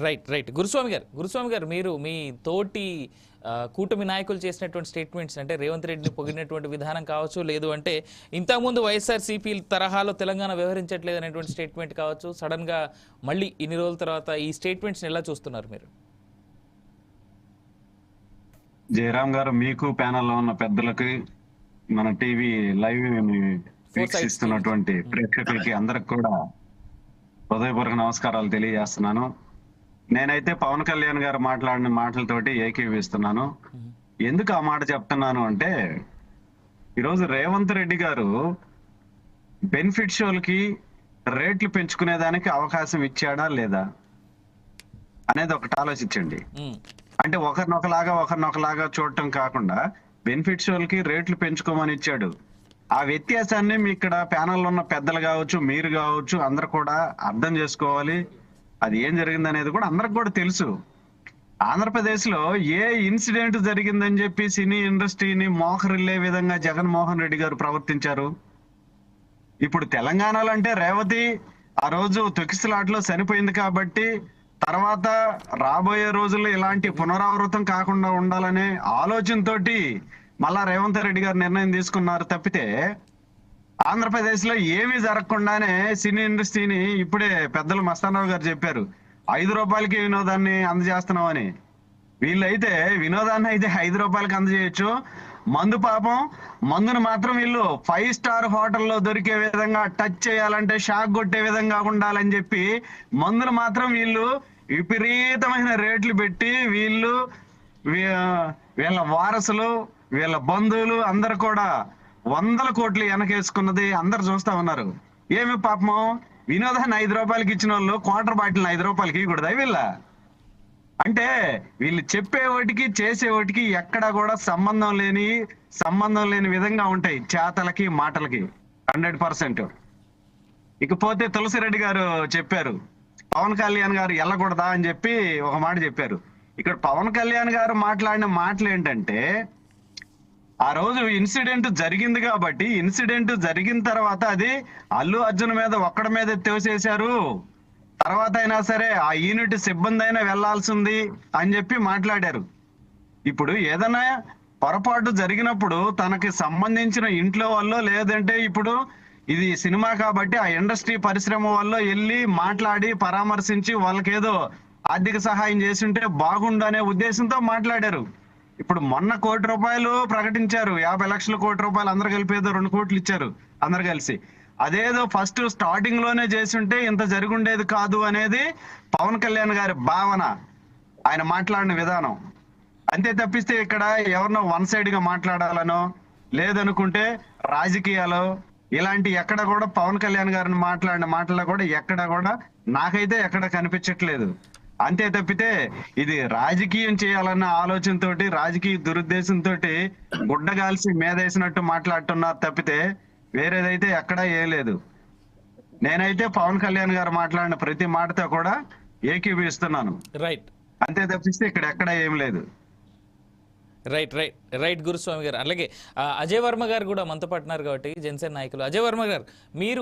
Right right గురుస్వామి గారు మీరు మీ తోటి కూటమి నాయకులు చేసినటువంటి స్టేట్మెంట్స్ అంటే రేవంత్ రెడ్డిని పొగిడినటువంటి విధానం కావచ్చు, లేదు అంటే ఇంతకుముందు వైఎస్ఆర్సీపీ తరహాలో తెలంగాణ వ్యవహరించట్లేదు అనేటువంటి స్టేట్మెంట్ కావచ్చు, సడన్ గా మళ్ళీ ఇన్ని రోజుల తర్వాత ఈ స్టేట్మెంట్స్ ఎలా చూస్తున్నారు మీరు? జయరాం గారు, మీకు ప్యానెల్లో ఉన్న పెద్దలకి, మన టీవీ లైవ్ వీక్షిస్తున్నటువంటి ప్రేక్షకులకి అందరికి కూడా హృదయపూర్వక నమస్కారాలు తెలియజేస్తున్నాను. నేనైతే పవన్ కళ్యాణ్ గారు మాట్లాడిన మాటలతోటి ఏకీవిస్తున్నాను. ఎందుకు ఆ మాట చెప్తున్నాను అంటే, ఈరోజు రేవంత్ రెడ్డి గారు బెనిఫిట్ షోలకి రేట్లు పెంచుకునేదానికి అవకాశం ఇచ్చాడా లేదా అనేది ఒకటి ఆలోచించండి. అంటే ఒకరినొకలాగా చూడటం కాకుండా బెనిఫిట్ షోలకి రేట్లు పెంచుకోమని ఇచ్చాడు. ఆ వ్యత్యాసాన్ని మీ ఇక్కడ ప్యానెల్లో ఉన్న పెద్దలు కావచ్చు, మీరు కావచ్చు, అందరు కూడా అర్థం చేసుకోవాలి. అది ఏం జరిగింది అనేది కూడా అందరికి కూడా తెలుసు. ఆంధ్రప్రదేశ్ లో ఏ ఇన్సిడెంట్ జరిగిందని చెప్పి సినీ ఇండస్ట్రీని మోకరిల్లే విధంగా జగన్మోహన్ రెడ్డి గారు ప్రవర్తించారు. ఇప్పుడు తెలంగాణలో అంటే రేవతి ఆ రోజు తొక్కిసలాట్లో చనిపోయింది కాబట్టి తర్వాత రాబోయే రోజుల్లో ఇలాంటి పునరావృతం కాకుండా ఉండాలనే ఆలోచనతోటి మళ్ళా రేవంత్ రెడ్డి గారు నిర్ణయం తీసుకున్నారు తప్పితే, ఆంధ్రప్రదేశ్ లో ఏమీ జరగకుండానే సినీ ఇండస్ట్రీని ఇప్పుడే పెద్దలు మస్తానరావు గారు చెప్పారు, 5 రూపాయలకి వినోదాన్ని అందజేస్తున్నామని. వీళ్ళైతే వినోదాన్ని అయితే 5 రూపాయలకి అందజేయచ్చు, మందు పాపం మందును మాత్రం వీళ్ళు 5 స్టార్ హోటల్లో దొరికే విధంగా టచ్ చేయాలంటే షాక్ కొట్టే విధంగా ఉండాలని చెప్పి మందును మాత్రం వీళ్ళు విపరీతమైన రేట్లు పెట్టి వీళ్ళ వారసులు, వీళ్ళ బంధువులు అందరు కూడా 100 కోట్లు వెనకేసుకున్నది అందరు చూస్తా ఉన్నారు. ఏమి పాపం వినోదాన్ని 5 రూపాయలకి ఇచ్చిన వాళ్ళు క్వార్టర్ బాటిల్ 5 రూపాయలకి ఇవ్వకూడదా వీళ్ళ? అంటే వీళ్ళు చెప్పేవాటికి చేసేవాటికి ఎక్కడా కూడా సంబంధం లేని విధంగా ఉంటాయి చేతలకి మాటలకి 100%. ఇకపోతే తులసిరెడ్డి గారు చెప్పారు పవన్ కళ్యాణ్ గారు వెళ్ళకూడదా అని చెప్పి ఒక మాట చెప్పారు. ఇక్కడ పవన్ కళ్యాణ్ గారు మాట్లాడిన మాటలు ఏంటంటే, ఆ రోజు ఇన్సిడెంట్ జరిగింది కాబట్టి ఇన్సిడెంట్ జరిగిన తర్వాత అది అల్లు అర్జున్ మీద ఒక్కడి మీద తోసేశారు, తర్వాత అయినా సరే ఆ యూనిట్ సిబ్బంది అయినా వెళ్లాల్సింది అని చెప్పి మాట్లాడారు. ఇప్పుడు ఏదైనా పొరపాటు జరిగినప్పుడు తనకి సంబంధించిన ఇంట్లో వల్ల, లేదంటే ఇప్పుడు ఇది సినిమా కాబట్టి ఆ ఇండస్ట్రీ పరిశ్రమ వల్ల వెళ్ళి మాట్లాడి పరామర్శించి వాళ్ళకేదో ఆర్థిక సహాయం చేసి ఉంటే బాగుండు అనే ఉద్దేశంతో మాట్లాడారు. ఇప్పుడు మొన్న 1 కోటి రూపాయలు ప్రకటించారు, 50 లక్షల కోటి రూపాయలు అందరు కలిపి ఏదో 2 కోట్లు ఇచ్చారు అందరు కలిసి. అదేదో ఫస్ట్ స్టార్టింగ్ లోనే చేసి ఉంటే ఇంత జరుగుండేది కాదు అనేది పవన్ కళ్యాణ్ గారి భావన, ఆయన మాట్లాడిన విధానం. అంతే తప్పిస్తే ఇక్కడ ఎవరినో వన్ సైడ్ గా మాట్లాడాలనో, లేదనుకుంటే రాజకీయాలు ఇలాంటి ఎక్కడ కూడా పవన్ కళ్యాణ్ గారిని మాట్లాడిన మాటల్లో కూడా ఎక్కడ కూడా నాకైతే ఎక్కడ కనిపించట్లేదు. అంతే తప్పితే ఇది రాజకీయం చేయాలన్న ఆలోచనతోటి, రాజకీయ దురుద్దేశంతో గుడ్డగాల్సి మీదేసినట్టు మాట్లాడుతున్నారు తప్పితే వేరేదైతే ఎక్కడా ఏ లేదు. నేనైతే పవన్ కళ్యాణ్ గారు మాట్లాడిన ప్రతి మాటతో కూడా ఏకీభవిస్తున్నాను. రైట్. అంతే తప్పిస్తే ఇక్కడ ఎక్కడా ఏం లేదు. రైట్ రైట్ రైట్ గురుస్వామి గారు. అలాగే అజయ్ వర్మ గారు కూడా మనతో పట్టినారు కాబట్టి జనసేన నాయకులు. అజయ్ వర్మ గారు, మీరు